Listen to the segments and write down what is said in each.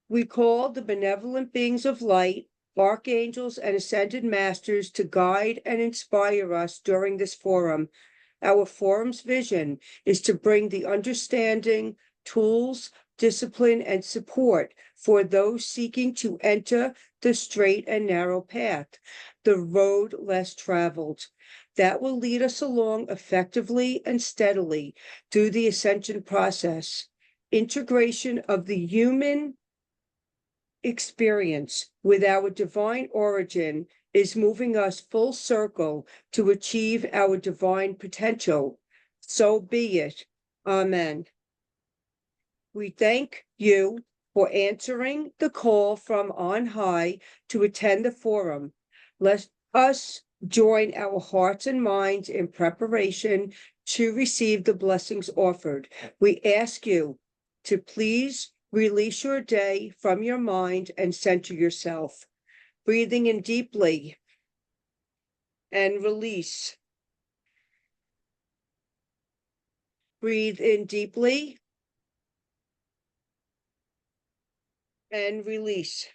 We call the benevolent beings of light, archangels, and ascended masters to guide and inspire us during this forum. Our forum's vision is to bring the understanding, tools, discipline, and support for those seeking to enter the straight and narrow path, the road less traveled, that will lead us along effectively and steadily through the ascension process. Integration of the human experience with our divine origin is moving us full circle to achieve our divine potential. So be it. Amen. We thank you for answering the call from on high to attend the forum. Let us join our hearts and minds in preparation to receive the blessings offered. We ask you to please release your day from your mind and center yourself. Breathing in deeply and release. Breathe in deeply and release.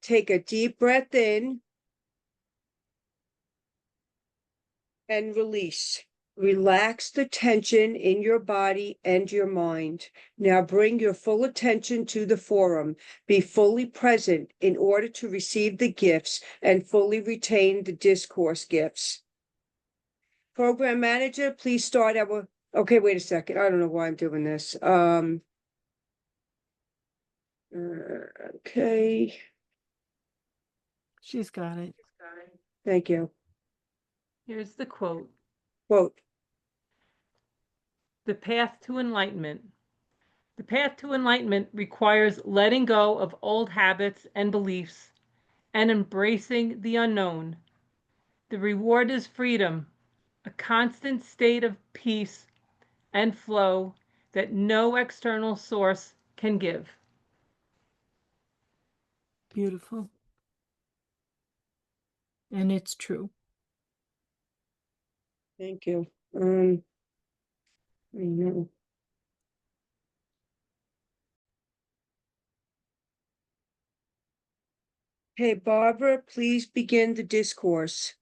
Take a deep breath in and release. Relax the tension in your body and your mind. Now bring your full attention to the forum. Be fully present in order to receive the gifts and fully retain the discourse gifts. Program manager, please start our, okay, wait a second. I don't know why I'm doing this. Okay, She's got it. thank you. Here's the quote. Quote, The path to enlightenment. The path to enlightenment requires letting go of old habits and beliefs and embracing the unknown. The reward is freedom, a constant state of peace and flow that no external source can give. Beautiful. And it's true. thank you. I know. Okay, Barbara, please begin the discourse.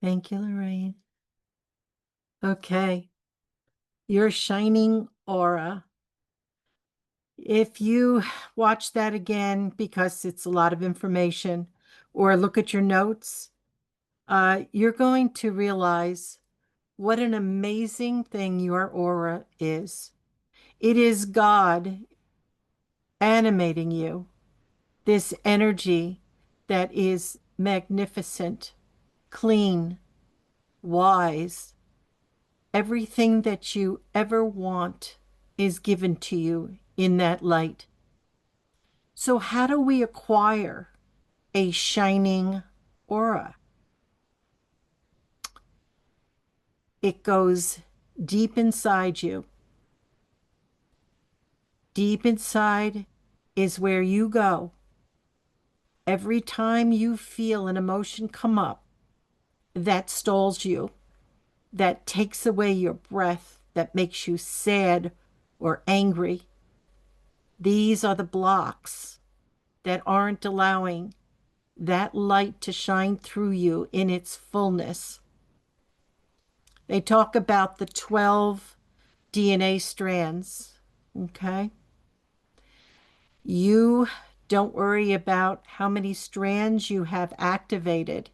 Thank you, Lorraine. Okay. Your shining aura. If you watch that again, because it's a lot of information, or look at your notes, you're going to realize what an amazing thing your aura is. It is God animating you, this energy that is magnificent, clean, wise. Everything that you ever want is given to you in that light. So how do we acquire a shining aura? It goes deep inside you. Deep inside is where you go. Every time you feel an emotion come up that stalls you, that takes away your breath, that makes you sad or angry, these are the blocks that aren't allowing that light to shine through you in its fullness. They talk about the 12 DNA strands, okay? You don't worry about how many strands you have activated.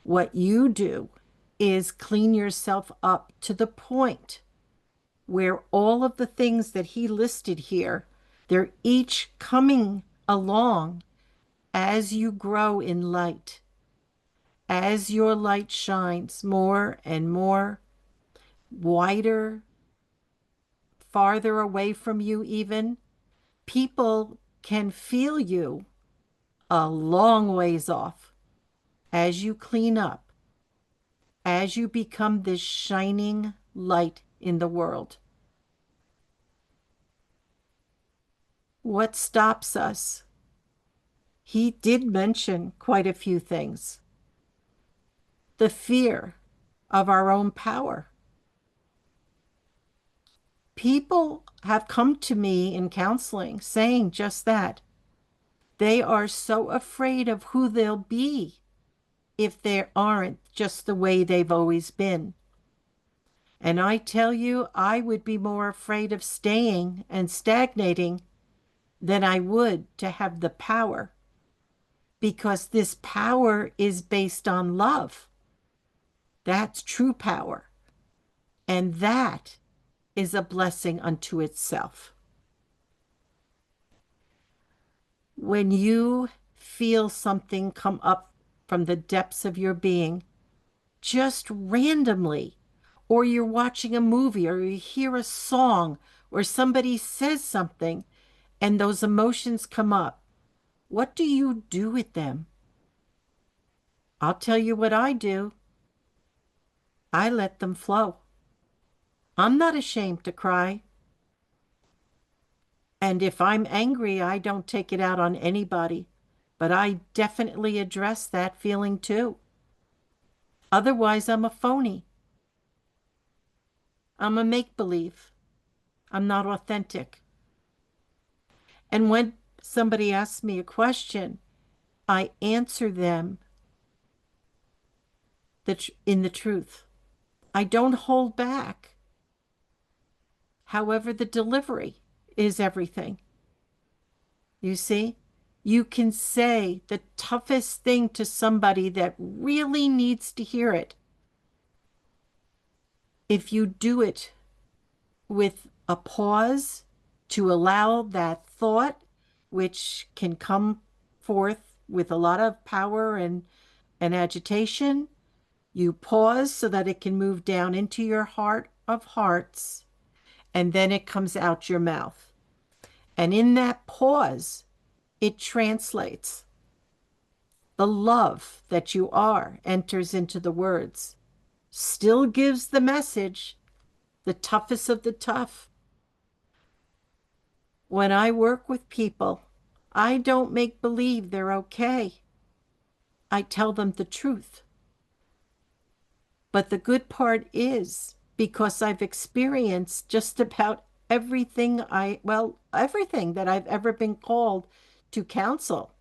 What you do is clean yourself up to the point where all of the things that he listed here, they're each coming along as you grow in light. As your light shines more and more, wider, farther away from you even, people can feel you a long ways off as you clean up, as you become this shining light in the world. What stops us? He did mention quite a few things. The fear of our own power. people have come to me in counseling saying just that. They are so afraid of who they'll be if they aren't just the way they've always been. And I tell you, I would be more afraid of staying and stagnating than I would to have the power, because this power is based on love. That's true power. And that is a blessing unto itself. When you feel something come up from the depths of your being, just randomly, or you're watching a movie, or you hear a song, or somebody says something, and those emotions come up, what do you do with them? I'll tell you what I do. I let them flow. I'm not ashamed to cry. And if I'm angry, I don't take it out on anybody, but I definitely address that feeling too. Otherwise, I'm a phony. I'm a make-believe. I'm not authentic. And when somebody asks me a question, I answer them in the truth. I don't hold back. However, the delivery is everything. You see, you can say the toughest thing to somebody that really needs to hear it. If you do it with a pause to allow that thought, which can come forth with a lot of power and agitation, you pause so that it can move down into your heart of hearts, and then it comes out your mouth. And in that pause, it translates. The love that you are enters into the words, still gives the message, the toughest of the tough. When I work with people, I don't make believe they're okay. I tell them the truth. But the good part is, because I've experienced just about everything everything that I've ever been called to counsel.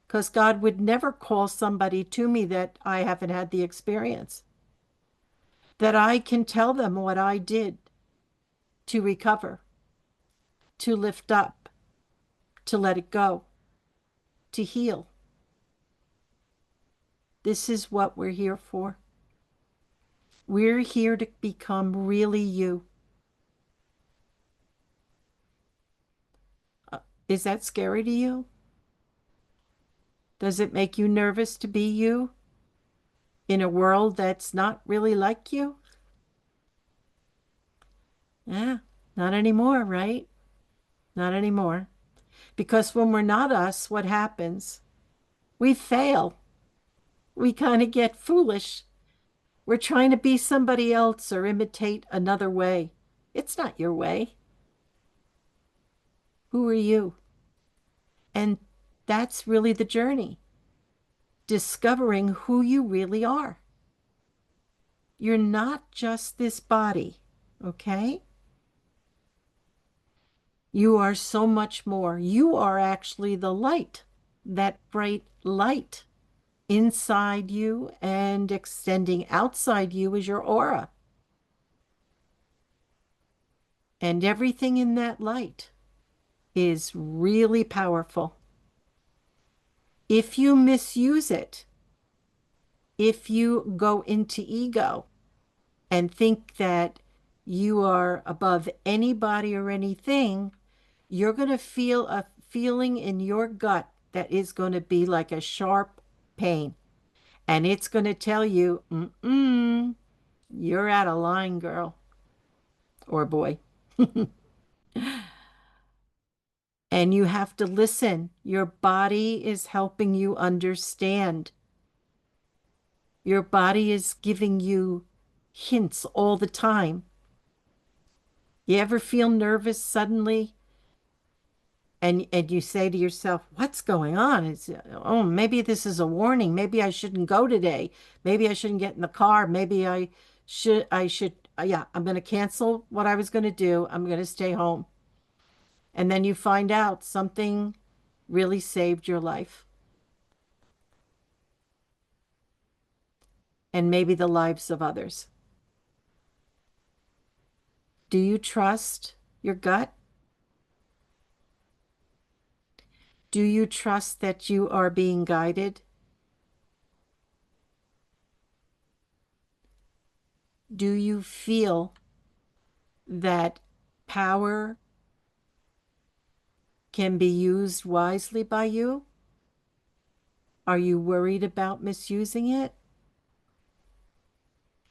Because God would never call somebody to me that I haven't had the experience. That I can tell them what I did to recover, to lift up, to let it go, to heal. This is what we're here for. We're here to become really you. Is that scary to you? Does it make you nervous to be you in a world that's not really like you? Yeah, not anymore, right? Not anymore. Because when we're not us, what happens? We fail. We kind of get foolish. We're trying to be somebody else or imitate another way. It's not your way. Who are you? And that's really the journey. Discovering who you really are. You're not just this body, okay? You are so much more. You are actually the light, that bright light inside you, and extending outside you is your aura. And everything in that light is really powerful. If you misuse it, if you go into ego and think that you are above anybody or anything, you're going to feel a feeling in your gut that is going to be like a sharp pain. And it's going to tell you, you're out of line, girl or boy. And you have to listen. Your body is helping you understand. Your body is giving you hints all the time. You ever feel nervous suddenly? And you say to yourself, what's going on? Maybe this is a warning. Maybe I shouldn't go today. Maybe I shouldn't get in the car. Maybe I should yeah, I'm going to cancel what I was going to do. I'm going to stay home. And then you find out something really saved your life and maybe the lives of others. Do you trust your gut? Do you trust that you are being guided? Do you feel that power can be used wisely by you? Are you worried about misusing it?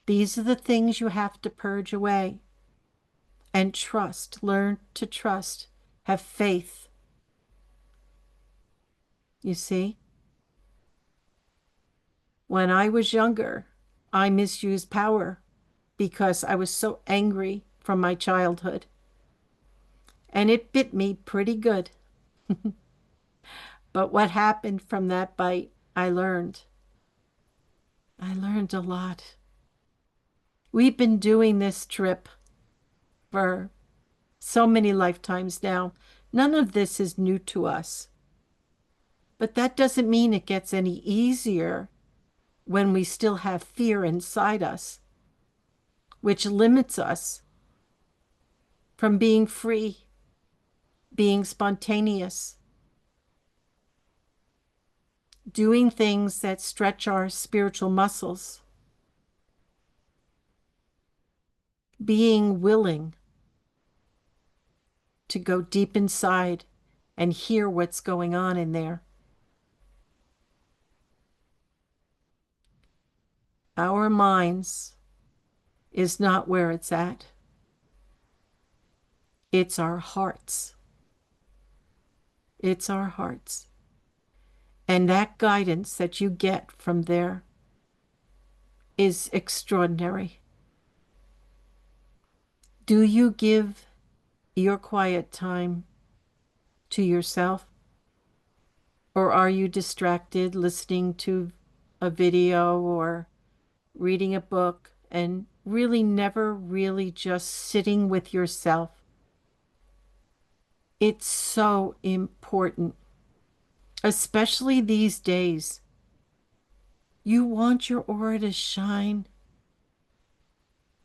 These are the things you have to purge away and trust. Learn to trust. Have faith. You see? When I was younger, I misused power because I was so angry from my childhood. And it bit me pretty good. But what happened from that bite, I learned. I learned a lot. We've been doing this trip for so many lifetimes now. None of this is new to us. But that doesn't mean it gets any easier when we still have fear inside us, which limits us from being free, being spontaneous, doing things that stretch our spiritual muscles, being willing to go deep inside and hear what's going on in there. Our minds is not where it's at. It's our hearts. It's our hearts. And that guidance that you get from there is extraordinary. Do you give your quiet time to yourself? Or are you distracted listening to a video or reading a book and really never really just sitting with yourself? It's so important, especially these days. You want your aura to shine.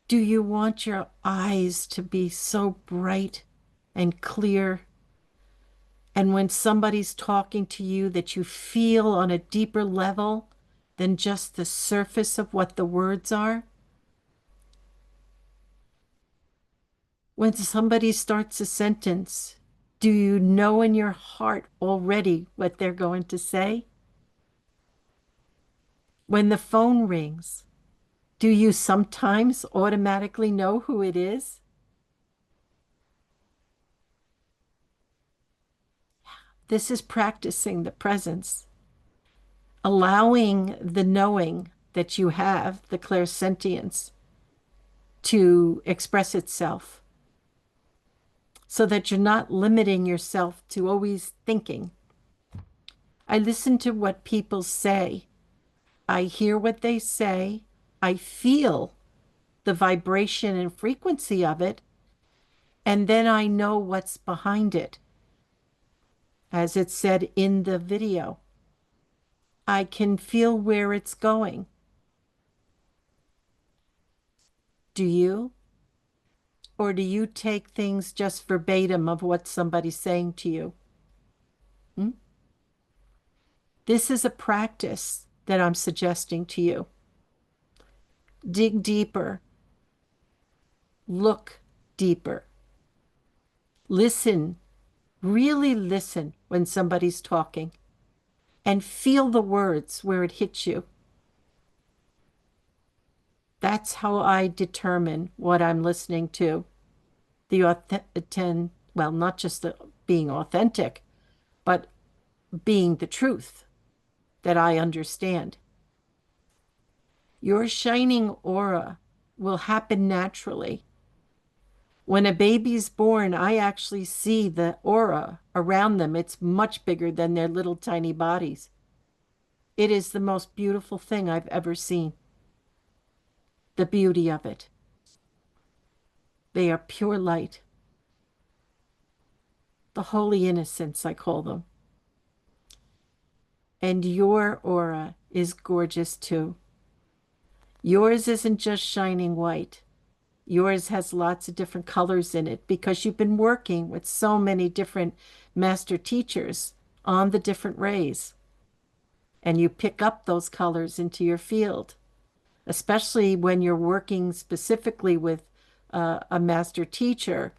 Do you want your eyes to be so bright and clear? And when somebody's talking to you, that you feel on a deeper level than just the surface of what the words are? When somebody starts a sentence, do you know in your heart already what they're going to say? When the phone rings, do you sometimes automatically know who it is? This is practicing the presence, allowing the knowing that you have, the clairsentience, to express itself so that you're not limiting yourself to always thinking. I listen to what people say. I hear what they say. I feel the vibration and frequency of it. And then I know what's behind it. As it said in the video, I can feel where it's going. Do you? Or do you take things just verbatim of what somebody's saying to you? This is a practice that I'm suggesting to you. Dig deeper. Look deeper. Listen. Really listen when somebody's talking and feel the words where it hits you. That's how I determine what I'm listening to. Well, not just being authentic, but being the truth that I understand. Your shining aura will happen naturally. When a baby's born, I actually see the aura around them. It's much bigger than their little tiny bodies. It is the most beautiful thing I've ever seen. The beauty of it. They are pure light. The holy innocence, I call them. And your aura is gorgeous too. Yours isn't just shining white. Yours has lots of different colors in it because you've been working with so many different master teachers on the different rays. And you pick up those colors into your field, especially when you're working specifically with a master teacher.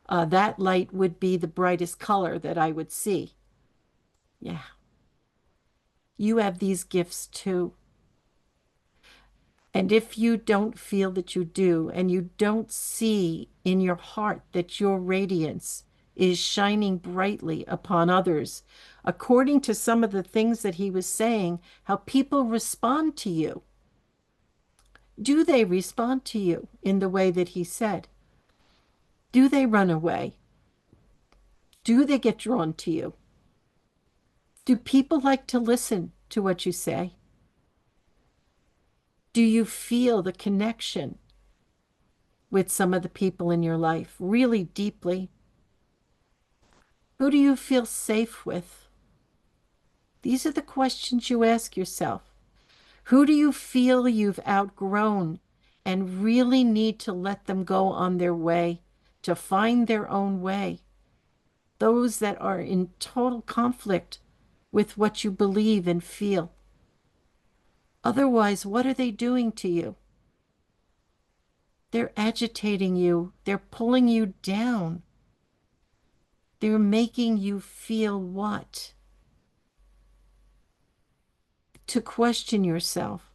That light would be the brightest color that I would see. Yeah. You have these gifts too. And if you don't feel that you do, and you don't see in your heart that your radiance is shining brightly upon others, according to some of the things that he was saying, how people respond to you. Do they respond to you in the way that he said? Do they run away? Do they get drawn to you? Do people like to listen to what you say? Do you feel the connection with some of the people in your life really deeply? Who do you feel safe with? These are the questions you ask yourself. Who do you feel you've outgrown and really need to let them go on their way, to find their own way? Those that are in total conflict with what you believe and feel. Otherwise, what are they doing to you? They're agitating you. They're pulling you down. They're making you feel what? To question yourself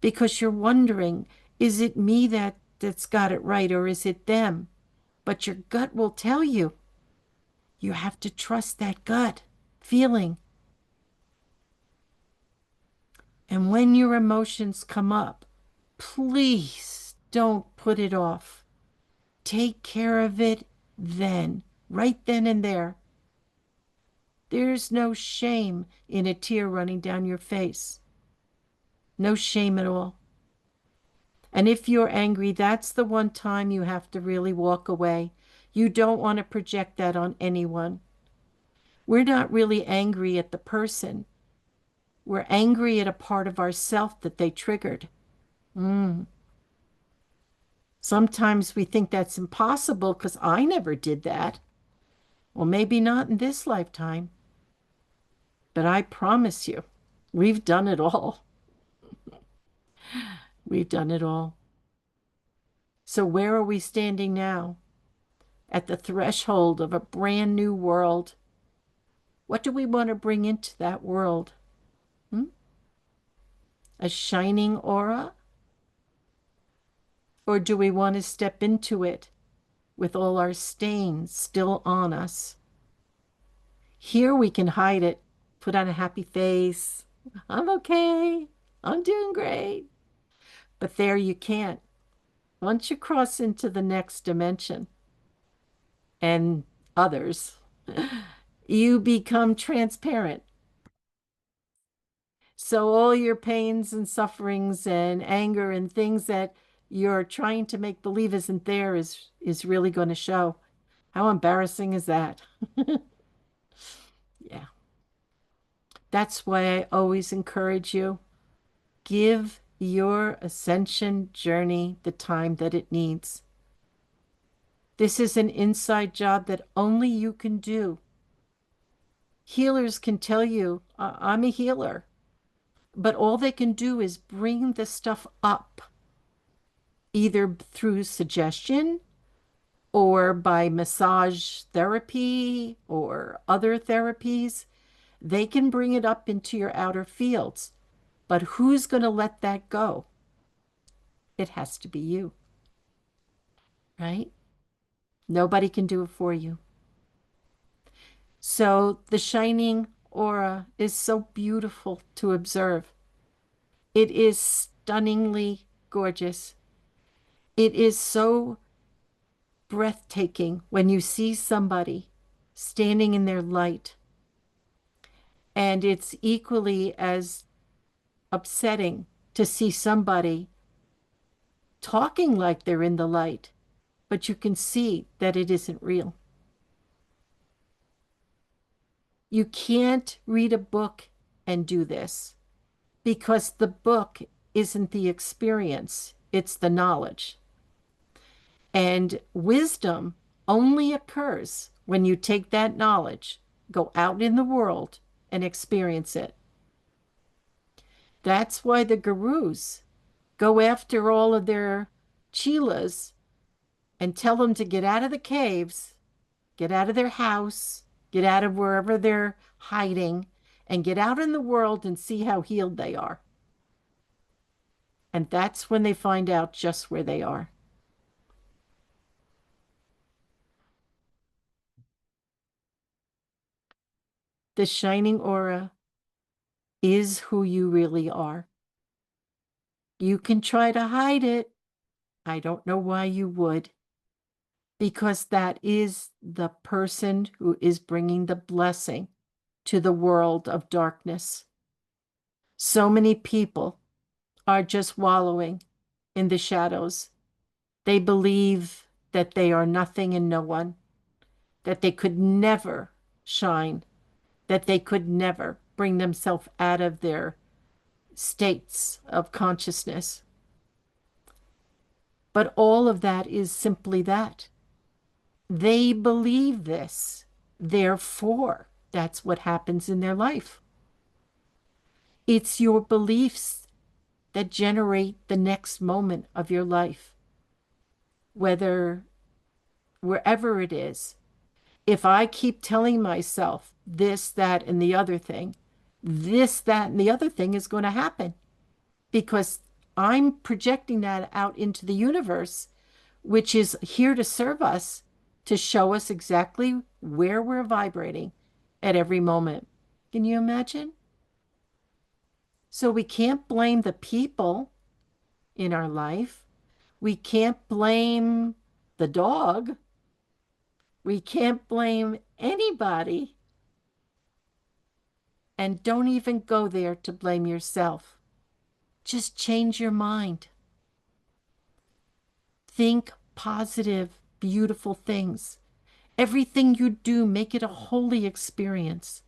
because you're wondering, is it me that's got it right or is it them? But your gut will tell you. You have to trust that gut feeling. And when your emotions come up, please don't put it off. Take care of it then, right then and there. There's no shame in a tear running down your face. No shame at all. And if you're angry, that's the one time you have to really walk away. You don't want to project that on anyone. We're not really angry at the person. We're angry at a part of ourself that they triggered. Sometimes we think that's impossible because I never did that. Well, maybe not in this lifetime. But I promise you, we've done it all. We've done it all. So where are we standing now? At the threshold of a brand new world. What do we want to bring into that world? A shining aura? Or do we want to step into it with all our stains still on us? Here we can hide it, put on a happy face. I'm okay. I'm doing great. But there you can't. Once you cross into the next dimension and others, you become transparent. So all your pains and sufferings and anger and things that you're trying to make believe isn't there is really going to show. How embarrassing is that? Yeah. That's why I always encourage you, give your ascension journey the time that it needs. This is an inside job that only you can do. Healers can tell you, I'm a healer, but all they can do is bring the stuff up, either through suggestion or by massage therapy or other therapies. They can bring it up into your outer fields, but who's going to let that go? It has to be you, right? Nobody can do it for you. So the shining aura is so beautiful to observe. It is stunningly gorgeous. It is so breathtaking when you see somebody standing in their light. And it's equally as upsetting to see somebody talking like they're in the light but you can see that it isn't real. You can't read a book and do this because the book isn't the experience, it's the knowledge. And wisdom only occurs when you take that knowledge, go out in the world, and experience it. That's why the gurus go after all of their chelas and tell them to get out of the caves, get out of their house, get out of wherever they're hiding, and get out in the world and see how healed they are. And that's when they find out just where they are. The shining aura is who you really are. You can try to hide it. I don't know why you would, because that is the person who is bringing the blessing to the world of darkness. So many people are just wallowing in the shadows. They believe that they are nothing and no one, that they could never shine, that they could never bring themselves out of their states of consciousness. But all of that is simply that. They believe this. Therefore, that's what happens in their life. It's your beliefs that generate the next moment of your life, whether wherever it is. If I keep telling myself this, that, and the other thing, this, that, and the other thing is going to happen because I'm projecting that out into the universe, which is here to serve us, to show us exactly where we're vibrating at every moment. Can you imagine? So we can't blame the people in our life. We can't blame the dog. We can't blame anybody. And don't even go there to blame yourself. Just change your mind. Think positive, beautiful things. Everything you do, make it a holy experience.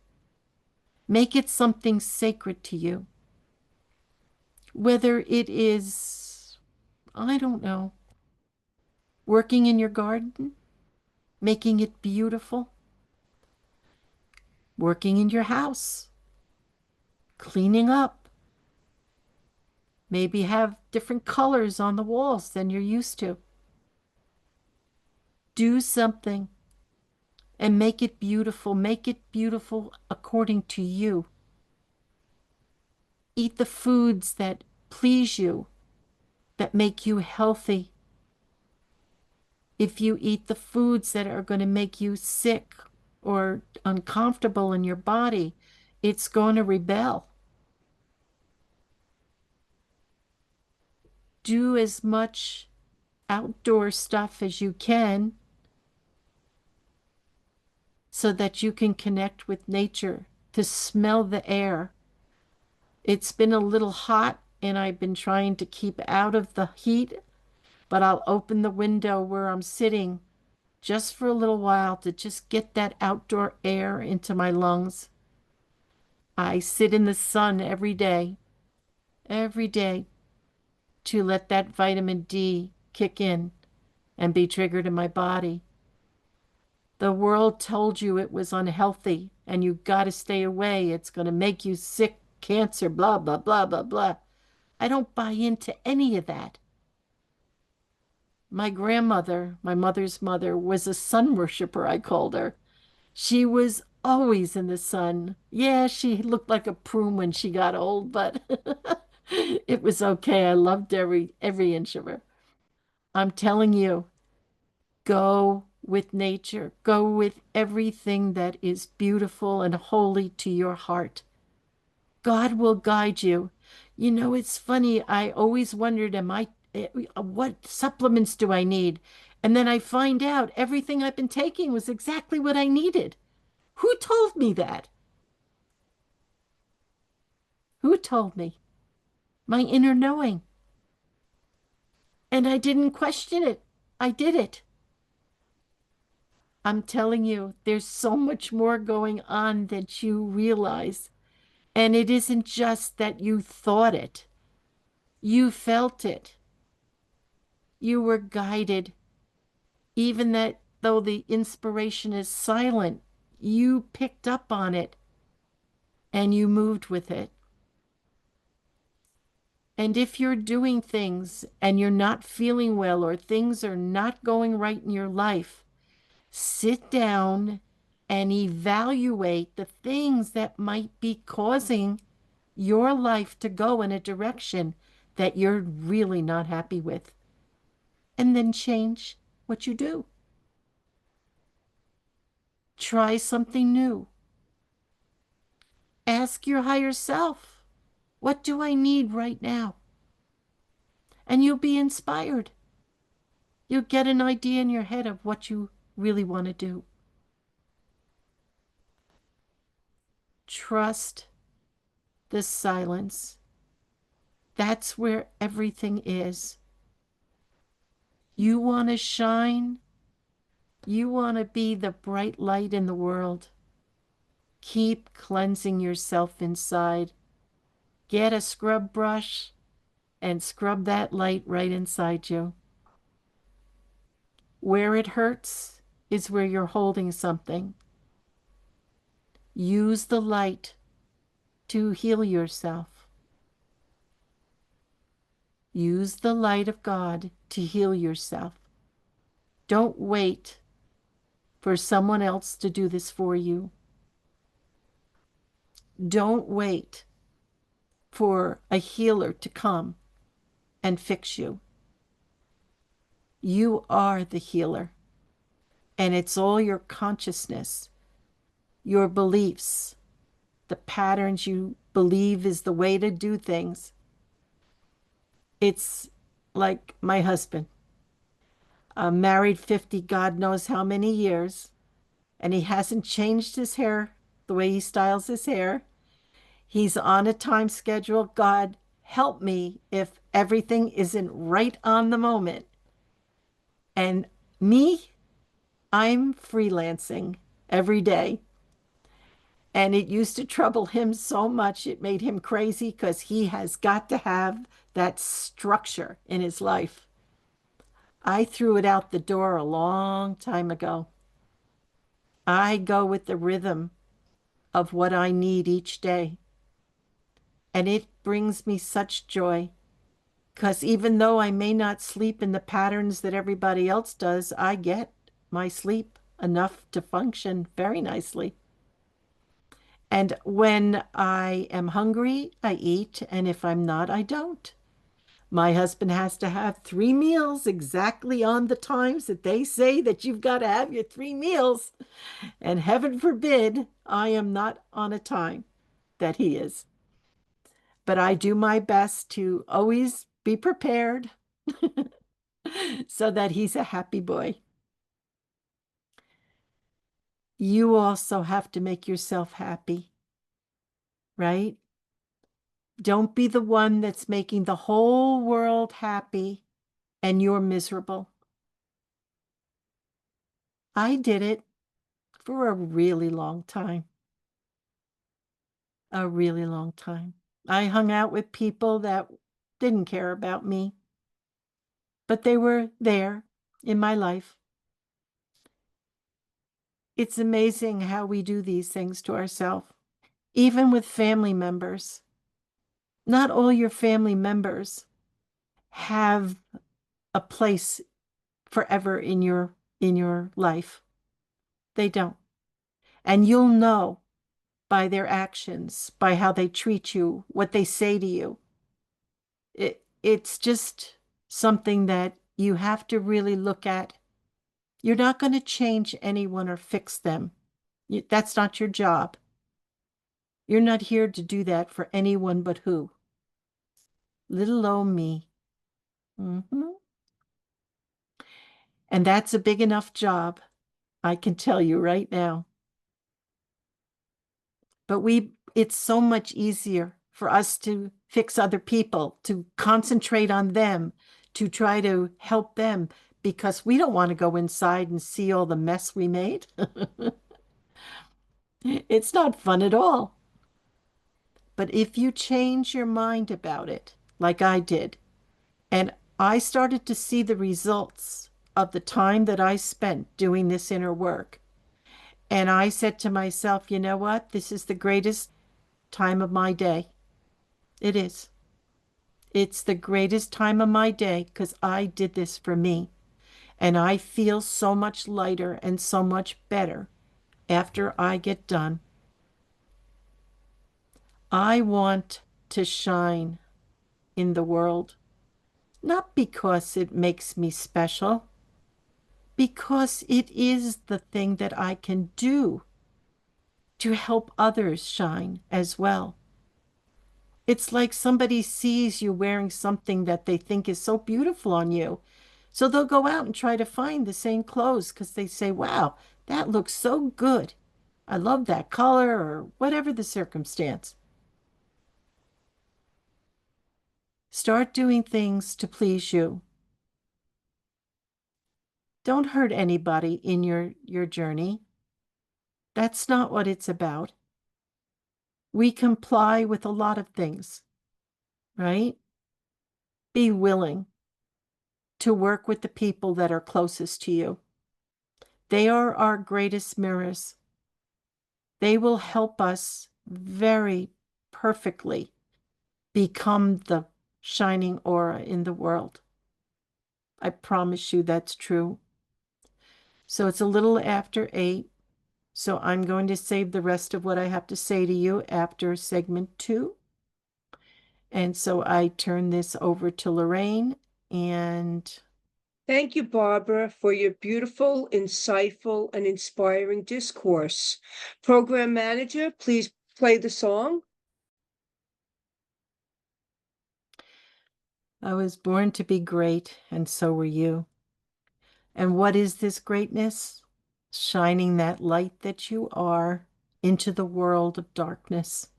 Make it something sacred to you. Whether it is, I don't know, working in your garden, making it beautiful, working in your house, cleaning up, maybe have different colors on the walls than you're used to. Do something and make it beautiful. Make it beautiful according to you. Eat the foods that please you, that make you healthy. If you eat the foods that are going to make you sick or uncomfortable in your body, it's going to rebel. Do as much outdoor stuff as you can so that you can connect with nature, to smell the air. It's been a little hot and I've been trying to keep out of the heat, but I'll open the window where I'm sitting just for a little while to just get that outdoor air into my lungs. I sit in the sun every day, to let that vitamin D kick in and be triggered in my body. The world told you it was unhealthy and you got to stay away. It's going to make you sick, cancer, blah, blah, blah, blah, blah. I don't buy into any of that. My grandmother, my mother's mother, was a sun worshiper, I called her. She was always in the sun. Yeah, she looked like a prune when she got old, but it was okay. I loved every inch of her. I'm telling you, go with nature. Go with everything that is beautiful and holy to your heart. God will guide you. You know, it's funny. I always wondered, what supplements do I need? And then I find out everything I've been taking was exactly what I needed. Who told me that? Who told me? My inner knowing. And I didn't question it. I did it. I'm telling you, there's so much more going on than you realize. And it isn't just that you thought it, you felt it. You were guided, even that though the inspiration is silent, you picked up on it and you moved with it. And if you're doing things and you're not feeling well or things are not going right in your life, sit down and evaluate the things that might be causing your life to go in a direction that you're really not happy with. And then change what you do. Try something new. Ask your higher self, what do I need right now? And you'll be inspired. You'll get an idea in your head of what you really want to do. Trust the silence. That's where everything is. You want to shine. You want to be the bright light in the world. Keep cleansing yourself inside. Get a scrub brush and scrub that light right inside you. Where it hurts is where you're holding something. Use the light to heal yourself. Use the light of God to heal yourself. Don't wait for someone else to do this for you. Don't wait for a healer to come and fix you. You are the healer, and it's all your consciousness, your beliefs, the patterns you believe is the way to do things. It's like my husband, married 50 God knows how many years, and he hasn't changed his hair, the way he styles his hair. He's on a time schedule. God help me if everything isn't right on the moment. And me, I'm freelancing every day. And it used to trouble him so much, it made him crazy because he has got to have that structure in his life. I threw it out the door a long time ago. I go with the rhythm of what I need each day. And it brings me such joy because even though I may not sleep in the patterns that everybody else does, I get my sleep enough to function very nicely. And when I am hungry, I eat, and if I'm not, I don't. My husband has to have 3 meals exactly on the times that they say that you've got to have your 3 meals. And heaven forbid, I am not on a time that he is. But I do my best to always be prepared so that he's a happy boy. You also have to make yourself happy, right? Don't be the one that's making the whole world happy and you're miserable. I did it for a really long time. A really long time. I hung out with people that didn't care about me, but they were there in my life. It's amazing how we do these things to ourselves, even with family members. Not all your family members have a place forever in your life. They don't. And you'll know by their actions, by how they treat you, what they say to you. It's just something that you have to really look at. You're not going to change anyone or fix them. That's not your job. You're not here to do that for anyone but who? Little old me. And that's a big enough job, I can tell you right now. But it's so much easier for us to fix other people, to concentrate on them, to try to help them. because we don't want to go inside and see all the mess we made. It's not fun at all. But if you change your mind about it, like I did, and I started to see the results of the time that I spent doing this inner work, and I said to myself, you know what? This is the greatest time of my day. It is. It's the greatest time of my day because I did this for me. And I feel so much lighter and so much better after I get done. I want to shine in the world, not because it makes me special, because it is the thing that I can do to help others shine as well. It's like somebody sees you wearing something that they think is so beautiful on you. So they'll go out and try to find the same clothes because they say, wow, that looks so good. I love that color or whatever the circumstance. Start doing things to please you. Don't hurt anybody in your journey. That's not what it's about. We comply with a lot of things, right? Be willing to work with the people that are closest to you. They are our greatest mirrors. They will help us very perfectly become the shining aura in the world. I promise you that's true. So it's a little after 8. So I'm going to save the rest of what I have to say to you after segment 2. And so I turn this over to Lorraine, and Thank you, Barbara, for your beautiful, insightful, and inspiring discourse. Program Manager, please play the song. I was born to be great, and so were you. And what is this greatness? Shining that light that you are into the world of darkness,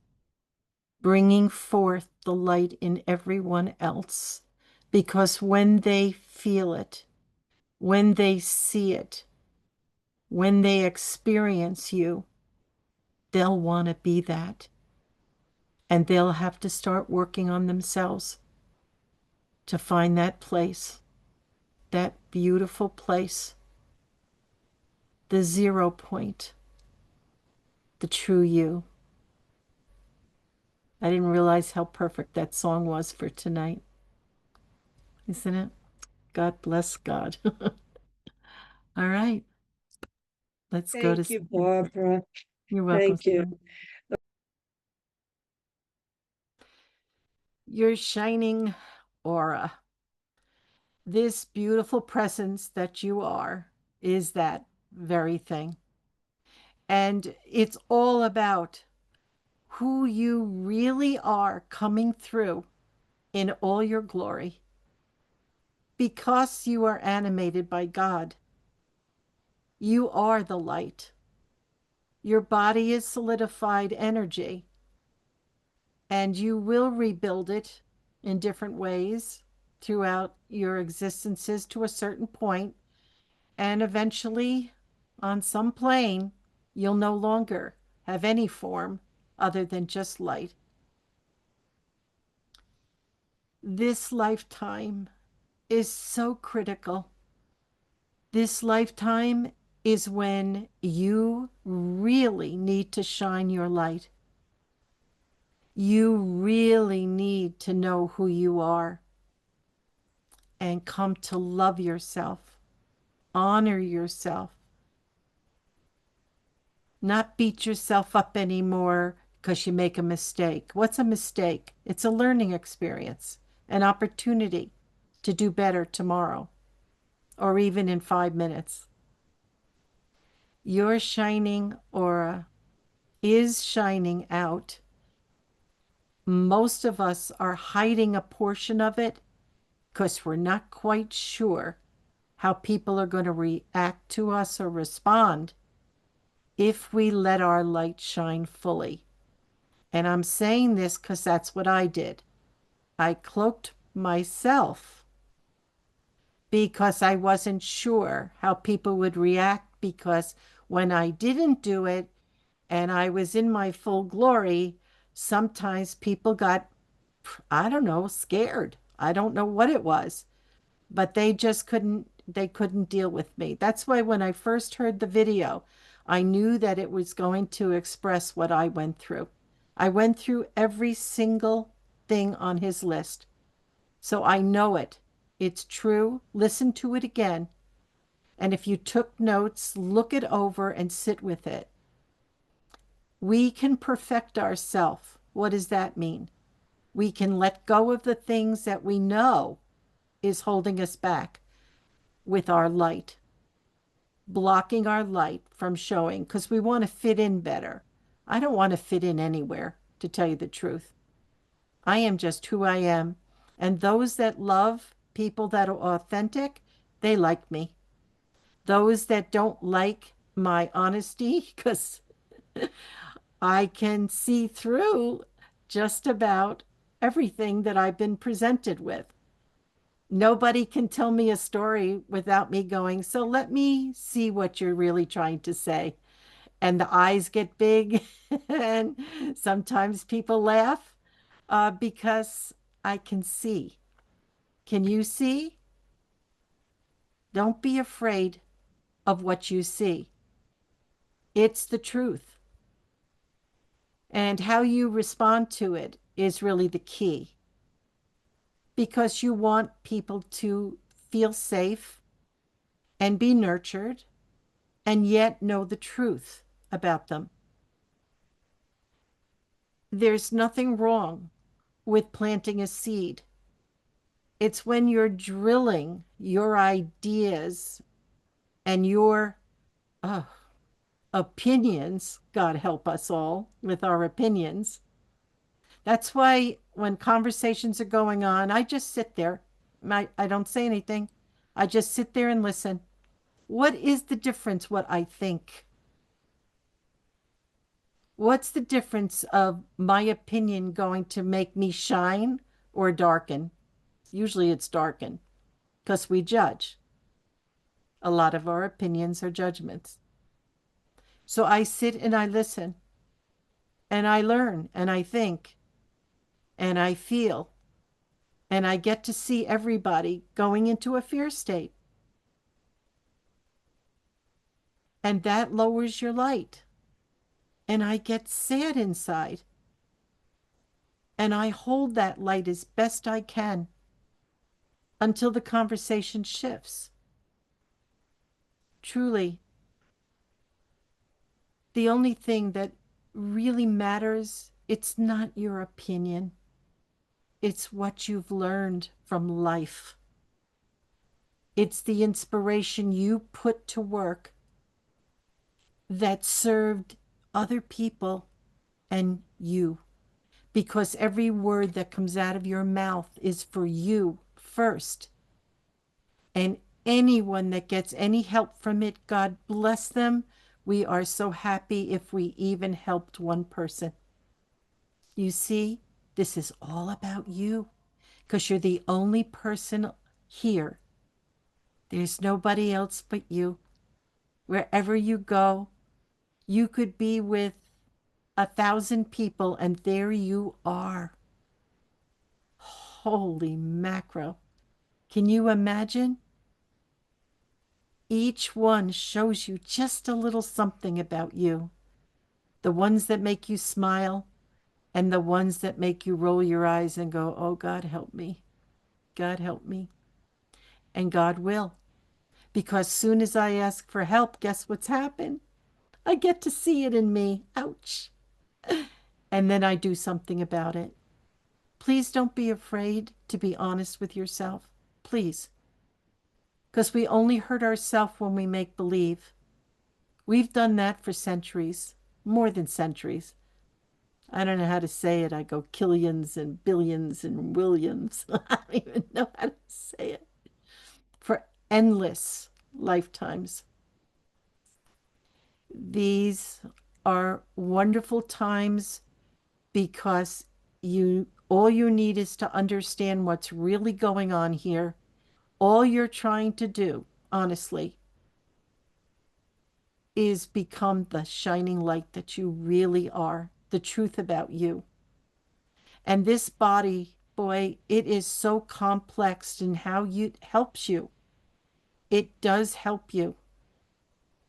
bringing forth the light in everyone else. Because when they feel it, when they see it, when they experience you, they'll want to be that. And they'll have to start working on themselves to find that place, that beautiful place, the 0 point, the true you. I didn't realize how perfect that song was for tonight. Isn't it? God bless God. All right. Let's go to Thank you, Barbara. You're welcome. Thank you. Sweetheart. Your shining aura. This beautiful presence that you are is that very thing. And it's all about who you really are coming through in all your glory. Because you are animated by God, you are the light. Your body is solidified energy, and you will rebuild it in different ways throughout your existences to a certain point, and eventually, on some plane, you'll no longer have any form other than just light. This lifetime is so critical. This lifetime is when you really need to shine your light. You really need to know who you are and come to love yourself, honor yourself, not beat yourself up anymore because you make a mistake. What's a mistake? It's a learning experience, an opportunity to do better tomorrow or even in 5 minutes. Your shining aura is shining out. Most of us are hiding a portion of it because we're not quite sure how people are going to react to us or respond if we let our light shine fully. And I'm saying this because that's what I did. I cloaked myself because I wasn't sure how people would react. Because when I didn't do it and I was in my full glory, sometimes people got, I don't know, scared. I don't know what it was, but they couldn't deal with me. That's why when I first heard the video, I knew that it was going to express what I went through. I went through every single thing on his list. So I know it. It's true. Listen to it again. And if you took notes, look it over and sit with it. We can perfect ourselves. What does that mean? We can let go of the things that we know is holding us back with our light, blocking our light from showing because we want to fit in better. I don't want to fit in anywhere, to tell you the truth. I am just who I am. And those that love people that are authentic, they like me. Those that don't like my honesty, because I can see through just about everything that I've been presented with. Nobody can tell me a story without me going, so let me see what you're really trying to say. And the eyes get big, and sometimes people laugh because I can see. Can you see? Don't be afraid of what you see. It's the truth. And how you respond to it is really the key because you want people to feel safe and be nurtured and yet know the truth about them. There's nothing wrong with planting a seed. It's when you're drilling your ideas and your opinions, God help us all with our opinions. That's why when conversations are going on, I just sit there. I don't say anything. I just sit there and listen. What is the difference what I think? What's the difference of my opinion going to make me shine or darken? Usually it's darken because we judge. A lot of our opinions are judgments. So I sit and I listen and I learn and I think and I feel and I get to see everybody going into a fear state. And that lowers your light. And I get sad inside. And I hold that light as best I can until the conversation shifts. Truly, the only thing that really matters, it's not your opinion. It's what you've learned from life. It's the inspiration you put to work that served other people and you. Because every word that comes out of your mouth is for you first. And anyone that gets any help from it, God bless them. We are so happy if we even helped one person. You see, this is all about you because you're the only person here. There's nobody else but you. Wherever you go, you could be with 1,000 people and there you are. Holy mackerel. Can you imagine? Each one shows you just a little something about you. The ones that make you smile and the ones that make you roll your eyes and go, oh, God, help me. God, help me. And God will. Because soon as I ask for help, guess what's happened? I get to see it in me. Ouch. And then I do something about it. Please don't be afraid to be honest with yourself. Please. Because we only hurt ourselves when we make believe. We've done that for centuries, more than centuries. I don't know how to say it. I go killions and billions and willions. I don't even know how to say it. For endless lifetimes. These are wonderful times because all you need is to understand what's really going on here All you're trying to do, honestly, is become the shining light that you really are, the truth about you. And this body, boy, it is so complex in how it helps you. It does help you.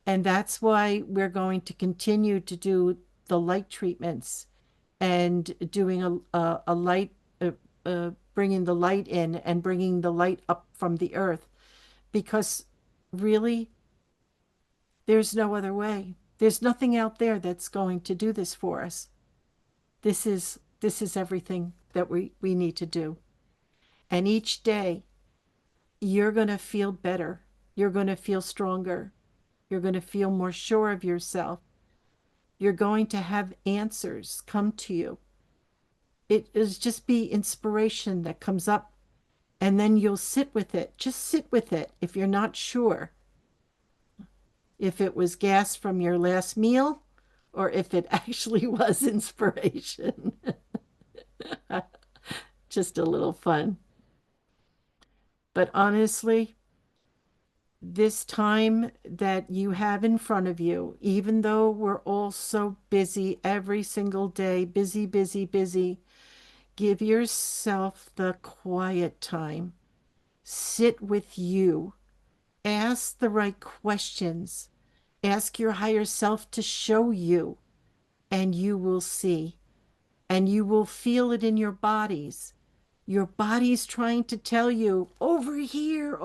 And that's why we're going to continue to do the light treatments and doing a light, bringing the light in and bringing the light up from the earth. Because really, there's no other way. There's nothing out there that's going to do this for us. This is everything that we need to do. And each day you're going to feel better. You're going to feel stronger. You're going to feel more sure of yourself. You're going to have answers come to you. It is just be inspiration that comes up, and then you'll sit with it. Just sit with it if you're not sure if it was gas from your last meal or if it actually was inspiration. Just a little fun. But honestly, this time that you have in front of you, even though we're all so busy every single day, busy, busy, busy, give yourself the quiet time. Sit with you. Ask the right questions. Ask your higher self to show you, and you will see. And you will feel it in your bodies. Your body's trying to tell you, over here,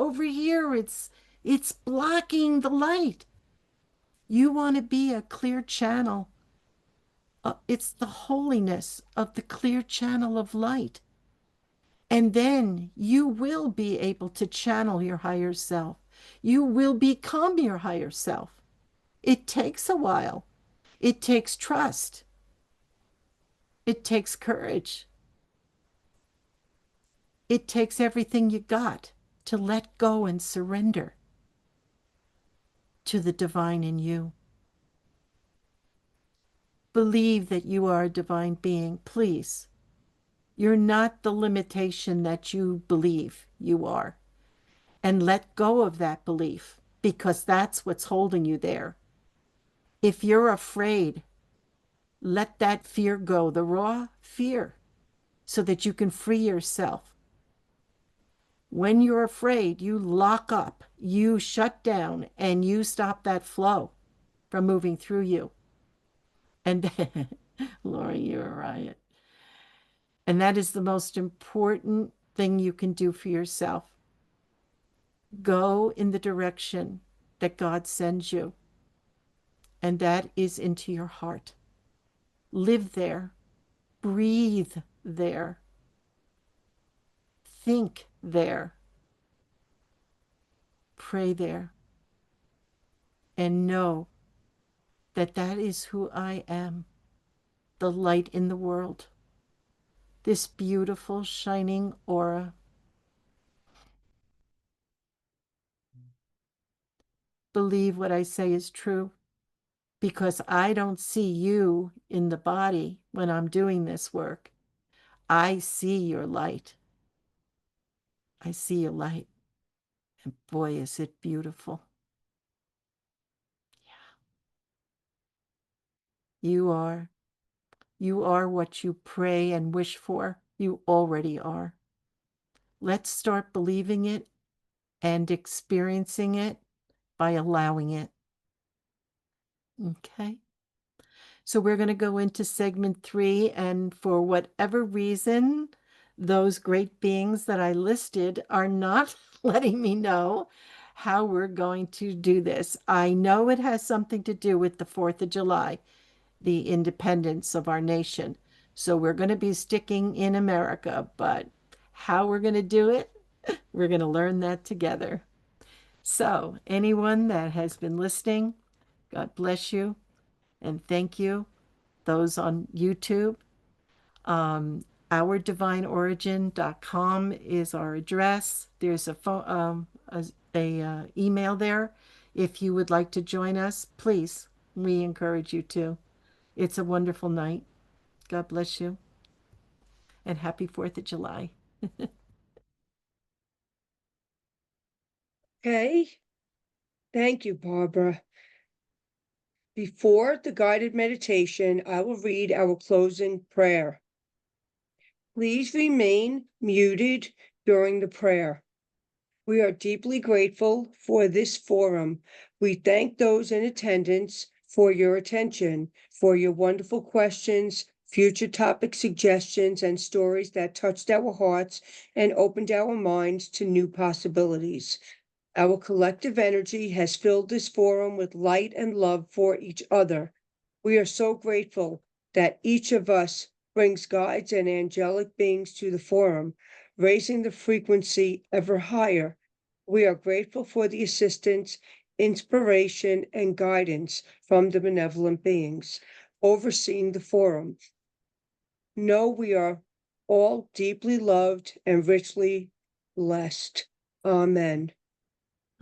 it's blocking the light. You want to be a clear channel. It's the holiness of the clear channel of light. And then you will be able to channel your higher self. You will become your higher self. It takes a while. It takes trust. It takes courage. It takes everything you got to let go and surrender to the divine in you. Believe that you are a divine being, please. You're not the limitation that you believe you are. And let go of that belief because that's what's holding you there. If you're afraid, let that fear go, the raw fear, so that you can free yourself. When you're afraid, you lock up, you shut down, and you stop that flow from moving through you. And then, Laura, you're a riot. And that is the most important thing you can do for yourself. Go in the direction that God sends you, and that is into your heart. Live there, breathe there, think there, pray there, and know that that is who I am, the light in the world, this beautiful shining aura. Believe what I say is true, because I don't see you in the body when I'm doing this work. I see your light. I see your light. And boy, is it beautiful. You are. You are what you pray and wish for. You already are. Let's start believing it and experiencing it by allowing it. Okay. So we're going to go into segment 3, and for whatever reason, those great beings that I listed are not letting me know how we're going to do this. I know it has something to do with the 4th of July, the independence of our nation. So we're going to be sticking in America, but how we're going to do it, we're going to learn that together. So anyone that has been listening, God bless you and thank you. Those on YouTube, ourdivineorigin.com is our address. There's a phone, email there. If you would like to join us, please, we encourage you to. It's a wonderful night. God bless you. And happy 4th of July. Okay. Thank you, Barbara. Before the guided meditation, I will read our closing prayer. Please remain muted during the prayer. We are deeply grateful for this forum. We thank those in attendance for your attention, for your wonderful questions, future topic suggestions, and stories that touched our hearts and opened our minds to new possibilities. Our collective energy has filled this forum with light and love for each other. We are so grateful that each of us brings guides and angelic beings to the forum, raising the frequency ever higher. We are grateful for the assistance, inspiration, and guidance from the benevolent beings overseeing the forum. Know we are all deeply loved and richly blessed. Amen.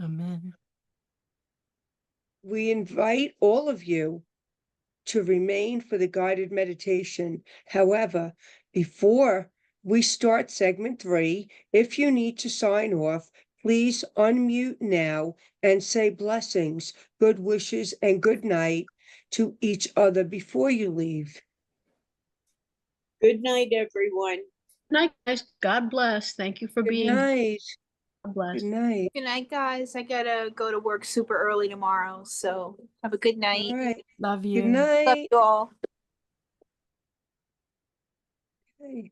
Amen. We invite all of you to remain for the guided meditation. However, before we start segment 3, if you need to sign off, please unmute now and say blessings, good wishes, and good night to each other before you leave. Good night, everyone. Night, guys. God bless. Thank you for Good being here. night. God bless. Good night. Good night, guys. I gotta go to work super early tomorrow, so have a good night. All right. Love you. Good Love night. you all. Okay.